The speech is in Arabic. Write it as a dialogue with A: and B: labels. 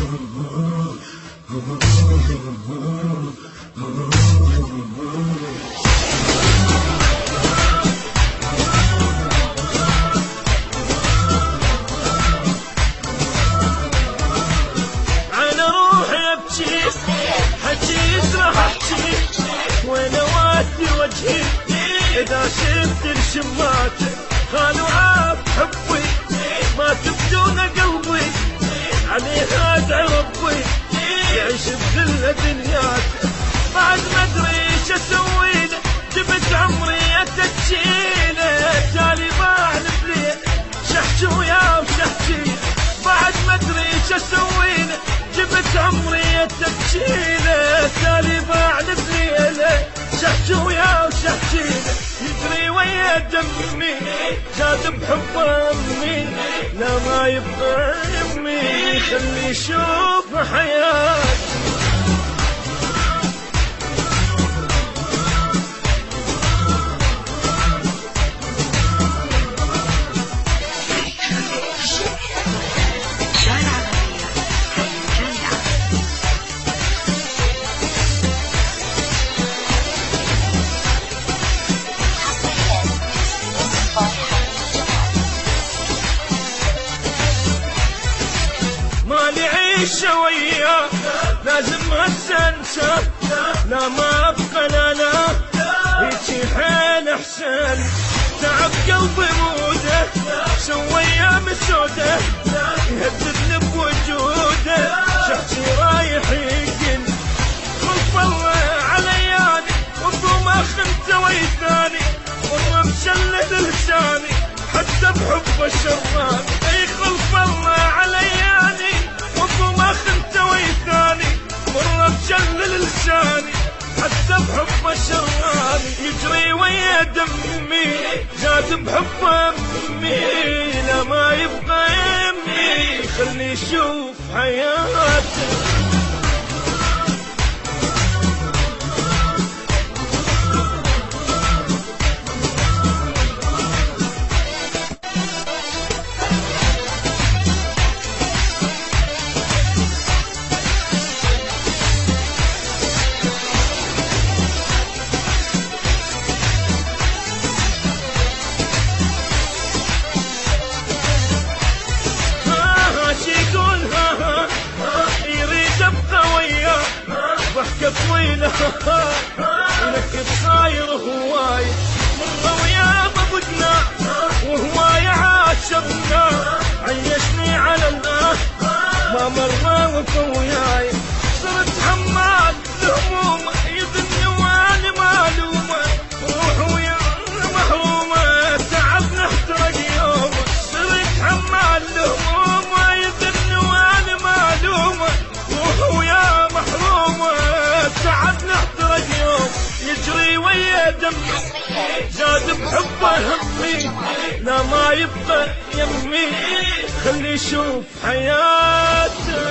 A: على روحي ابكي حجيت راح احكي وانا وادي وجهي اذا شفت الشمات خانوا عاب حبي ما تبدون قلبي عليها ادعي ربي يعيش بذله دنياته بعد ما ادري ايش اسوي له جبت عمري اتكشيله تالي بعلف ليه شحشي ويا وشحشي بعد ما ادري ايش اسوي له جبت عمري اتكشيله تالي بعلف ليه شحشي ويا وشحشي يجري ويا دمي زاد بحب امي لا ما يبقى امي خلي يشوف حياتي شوية لازم هالسنسة لا ما ابقى لا هيجي حيل احسن تعب قلبي موده سوى ايام سوده يهددني بوجوده شخصي رايح يقل خلف الله علياني وابو ما خنت ويثاني والله مشلد لساني حتى بحب الشران اي خلف الله علياني ما خنت ويثاني مرة مشلل لساني حتى بحب الشراني يجري ويا دمي زاد بحب امي لا ما يبقى امي خلي يشوف حياتي ضحكة طويلة ولك صاير هواي مرة ويا ضبطنا وهواي عاشرنا عيشني على الله ما مرة وفوياي صرت حمال الهموم يظني وانا معلومة روح ويا محرومة تعبنا احترق يوم صرت حمال الهموم يظني وانا معلومة روح ويا محرومة تعبنا احترق يوم يجري ويا دمي زاد بحبه همي لا ما يبقى يمي خلي يشوف حياته